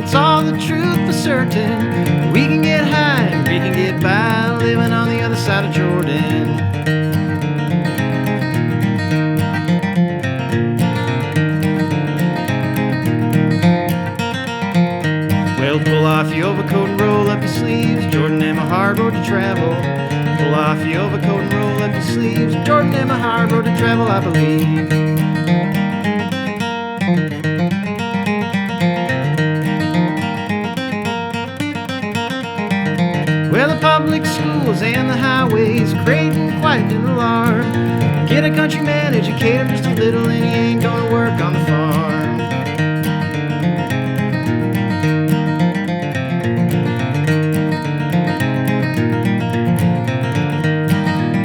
It's all the truth for certain. We can get high and we can get by, living on the other side of Jordan. Well, pull off your overcoat and roll up your sleeves. Jordan and my hard road to travel. Pull off your overcoat and roll up your sleeves. Jordan and my hard road to travel, I believe. Well, the public schools and the highways creating quite an alarm. Get a countryman educated just a little and he ain't gonna work on the farm.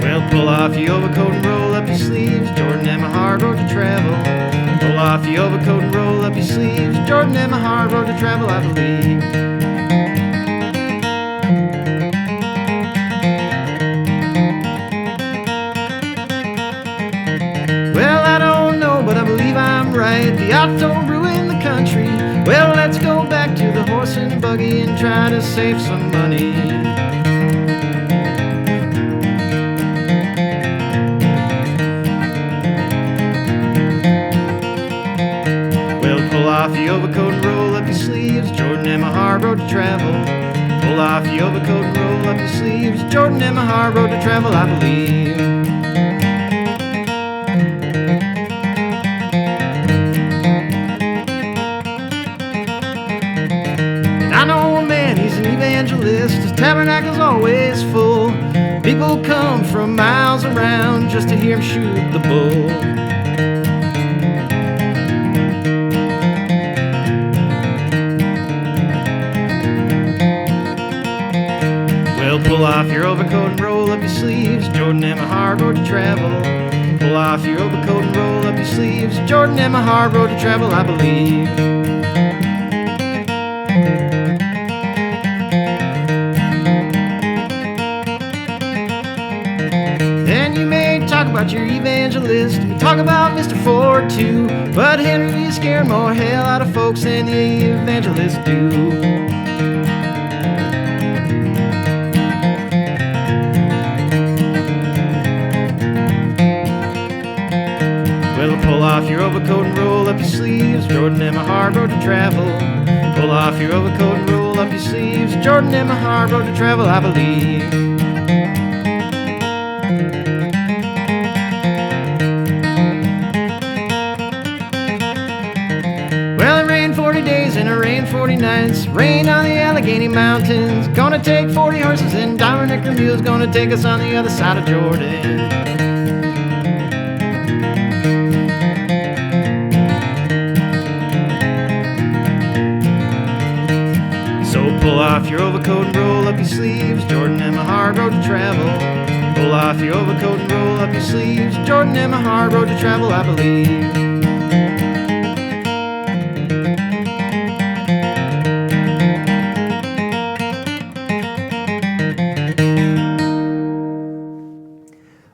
Well, pull off your overcoat and roll up your sleeves. Jordan and my hard road to travel. Pull off your overcoat and roll up your sleeves. Jordan and my hard road to travel, I believe. Right, the auto ruined the country. Well, let's go back to the horse and buggy and try to save some money. Well, pull off your overcoat and roll up your sleeves. Jordan and my hard road to travel. Pull off your overcoat and roll up your sleeves. Jordan and my hard road to travel, I believe. His tabernacle's always full. People come from miles around just to hear him shoot the bull. Well, pull off your overcoat and roll up your sleeves. Jordan and my hard road to travel. Pull off your overcoat and roll up your sleeves. Jordan and my hard road to travel, I believe. About your evangelist, we talk about Mr. Ford too, but Henry scared more hell out of folks than the evangelists do. Well, pull off your overcoat and roll up your sleeves. Jordan and my hard road to travel. Pull off your overcoat and roll up your sleeves. Jordan and my hard road to travel, I believe. And it rained 40 nights, rain on the Allegheny Mountains. Gonna take 40 horses and diamond necker mules, gonna take us on the other side of Jordan. So pull off your overcoat and roll up your sleeves. Jordan and my hard road to travel. Pull off your overcoat and roll up your sleeves. Jordan and my hard road to travel, I believe.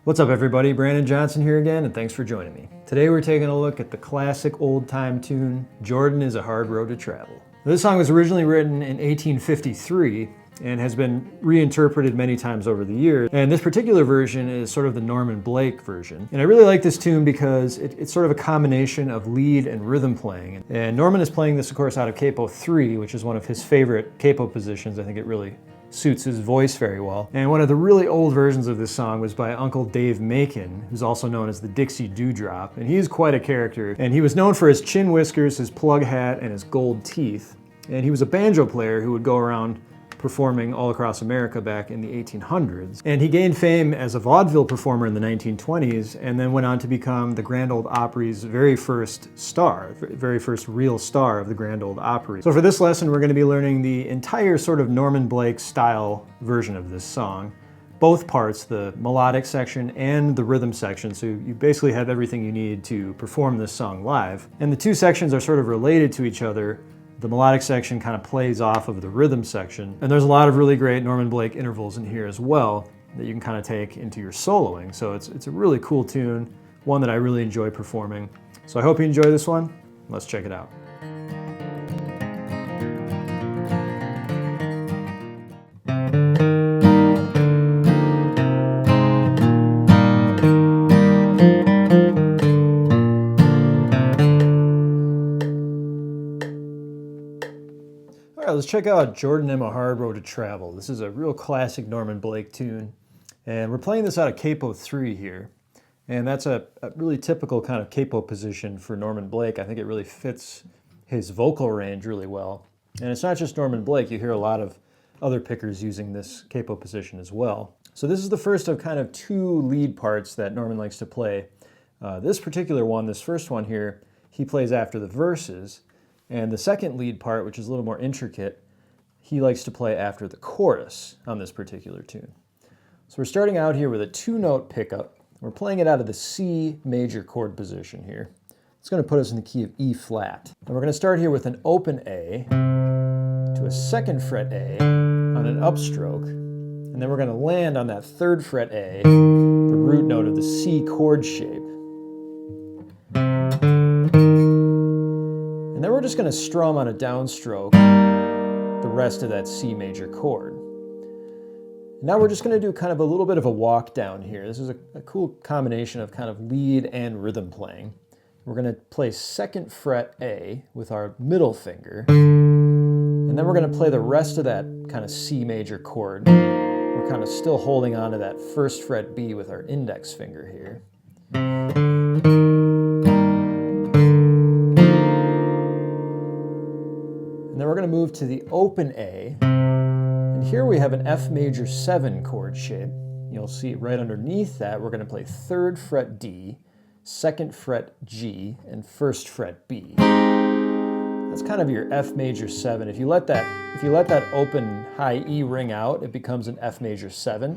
What's up everybody, Brandon Johnson here again, and thanks for joining me. Today we're taking a look at the classic old-time tune, Jordan is a Hard Road to Travel. This song was originally written in 1853 and has been reinterpreted many times over the years. And this particular version is sort of the Norman Blake version. And I really like this tune because it's sort of a combination of lead and rhythm playing. And Norman is playing this, of course, out of capo 3, which is one of his favorite capo positions. I think it really suits his voice very well. And one of the really old versions of this song was by Uncle Dave Macon, who's also known as the Dixie Dewdrop. And he's quite a character. And he was known for his chin whiskers, his plug hat, and his gold teeth. And he was a banjo player who would go around performing all across America back in the 1800s. And he gained fame as a vaudeville performer in the 1920s and then went on to become the Grand Ole Opry's very first star, very first real star of the Grand Ole Opry. So for this lesson, we're going to be learning the entire sort of Norman Blake style version of this song. Both parts, the melodic section and the rhythm section, so you basically have everything you need to perform this song live. And the two sections are sort of related to each other. The melodic section kind of plays off of the rhythm section. And there's a lot of really great Norman Blake intervals in here as well that you can kind of take into your soloing. So it's a really cool tune, one that I really enjoy performing. So I hope you enjoy this one. Let's check it out. let's check out Jordan M. A Hard Road to Travel. This is a real classic Norman Blake tune. And we're playing this out of capo 3 here. And that's a really typical kind of capo position for Norman Blake. I think it really fits his vocal range really well. And it's not just Norman Blake. You hear a lot of other pickers using this capo position as well. So this is the first of kind of 2 lead parts that Norman likes to play. This particular one, this first one here, he plays after the verses. And the second lead part, which is a little more intricate, he likes to play after the chorus on this particular tune. So we're starting out here with a 2-note pickup. We're playing it out of the C major chord position here. It's going to put us in the key of E flat. And we're going to start here with an open A to a 2nd fret A on an upstroke. And then we're going to land on that 3rd fret A, the root note of the C chord shape. And then we're just going to strum on a downstroke the rest of that C major chord. Now we're just going to do kind of a little bit of a walk down here. This is a cool combination of kind of lead and rhythm playing. We're going to play 2nd fret A with our middle finger, and then we're going to play the rest of that kind of C major chord. We're kind of still holding on to that 1st fret B with our index finger here. And then we're going to move to the open A, and here we have an F major 7 chord shape. You'll see right underneath that we're going to play 3rd fret D, 2nd fret G, and 1st fret B. That's kind of your F major 7. If you let that open high E ring out, it becomes an F major 7.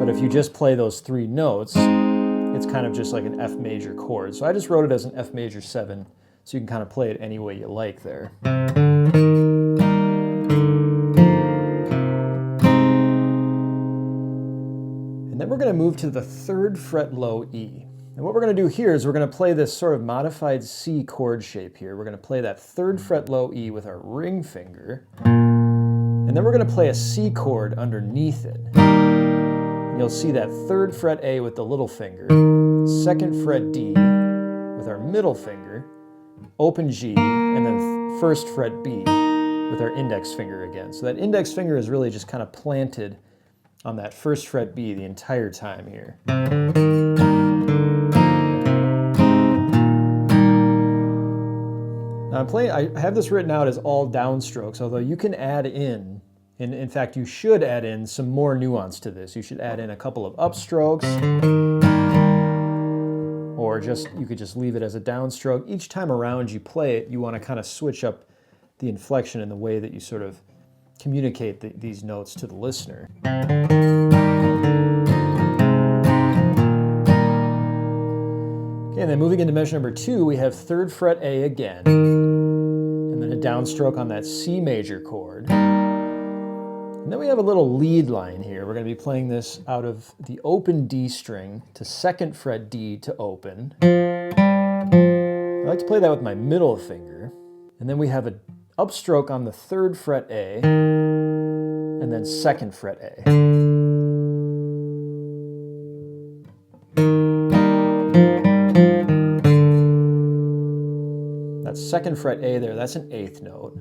But if you just play those 3 notes, it's kind of just like an F major chord. So I just wrote it as an F major 7, so you can kind of play it any way you like there. And then we're going to move to the 3rd fret low E. And what we're going to do here is we're going to play this sort of modified C chord shape here. We're going to play that 3rd fret low E with our ring finger. And then we're going to play a C chord underneath it. And you'll see that 3rd fret A with the little finger, 2nd fret D with our middle finger, open G, and then 1st fret B with our index finger again. So that index finger is really just kind of planted on that 1st fret B the entire time here. Now I have this written out as all downstrokes, although you can add in, and in fact you should add in some more nuance to this. You should add in a couple of upstrokes, or you could just leave it as a downstroke. Each time around you play it, you want to kind of switch up the inflection and the way that you sort of communicate these notes to the listener. Okay, and then moving into measure number 2, we have 3rd fret A again, and then a downstroke on that C major chord. And then we have a little lead line here. We're going to be playing this out of the open D string to 2nd fret D to open. I like to play that with my middle finger. And then we have an upstroke on the 3rd fret A, and then 2nd fret A. That 2nd fret A there, that's an 8th note.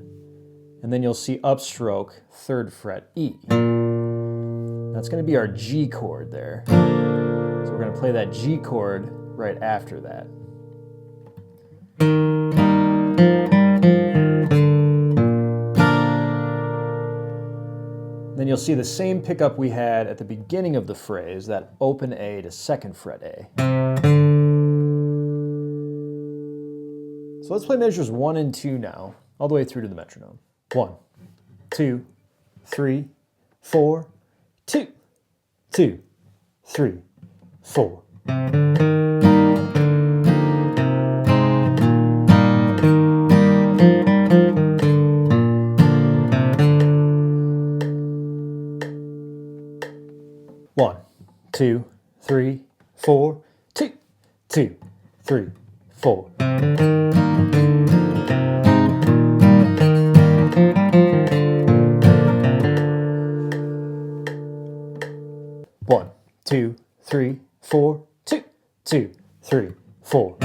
And then you'll see upstroke 3rd fret E. That's going to be our G chord there. So we're going to play that G chord right after that. Then you'll see the same pickup we had at the beginning of the phrase, that open A to 2nd fret A. So let's play measures 1 and 2 now, all the way through to the metronome. 1, 2, 3, 4, 2, 2, 3, 4. One, 2, 3, 4, 2, 2, 3, 4. One, 2, 3, 4, 2, 2, 3, 4.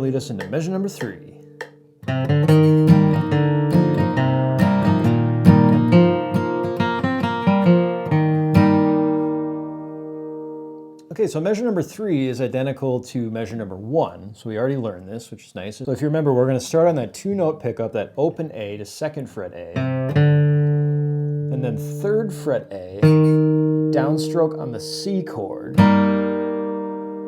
lead us into measure number 3. Okay, so measure number 3 is identical to measure number 1, so we already learned this, which is nice. So if you remember, we're going to start on that 2-note pickup, that open A to 2nd fret A, and then 3rd fret A, downstroke on the C chord,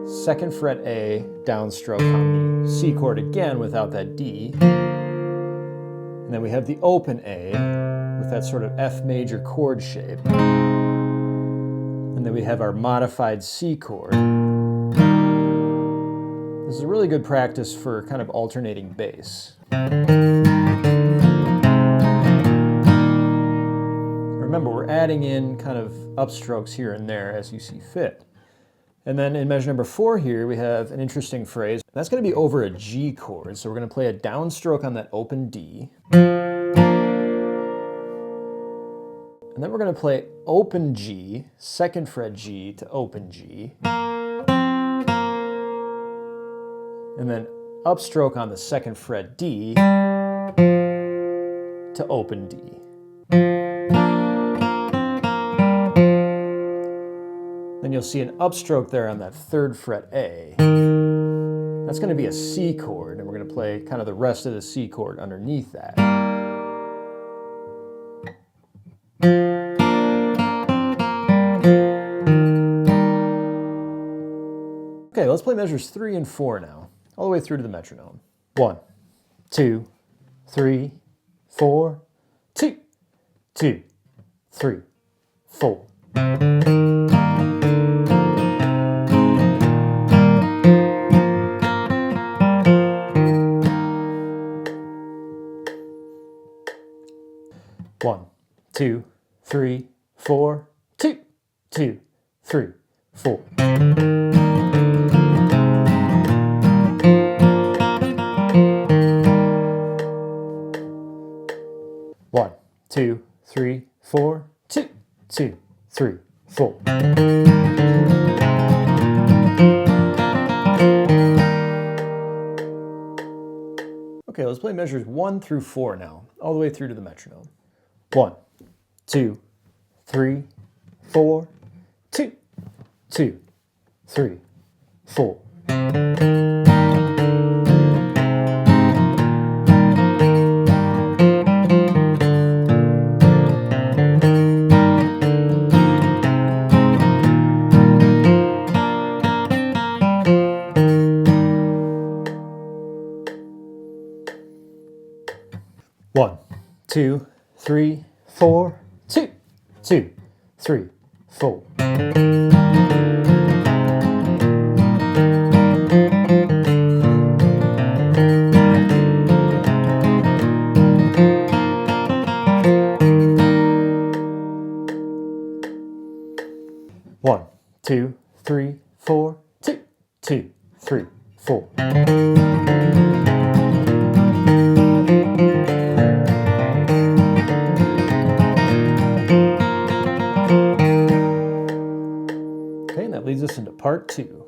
2nd fret A, downstroke on the C chord again without that D, and then we have the open A with that sort of F major chord shape. And then we have our modified C chord. This is a really good practice for kind of alternating bass. Remember, we're adding in kind of upstrokes here and there as you see fit. And then in measure number 4 here, we have an interesting phrase. That's going to be over a G chord. So we're going to play a downstroke on that open D. And then we're going to play open G, 2nd fret G to open G. And then upstroke on the 2nd fret D to open D. Then you'll see an upstroke there on that 3rd fret A. That's going to be a C chord, and we're going to play kind of the rest of the C chord underneath that. Okay, let's play measures 3 and 4 now, all the way through to the metronome. 1, 2, 3, 4, 2, 2, 3, 4. One, 2, 3, 4, 2, 2, 3, 4. 1, 2, 3, 4, 2, 2, 3, 4. Okay, let's play measures 1 through 4 now, all the way through to the metronome. 1, 2, 3, 4, 2, 2, 3, 4. One, 2, 3, 4, 2, 2, 3, 4. One, 2, 3, 4, 2, 2, 3, 4. Okay, and that leads us into part 2.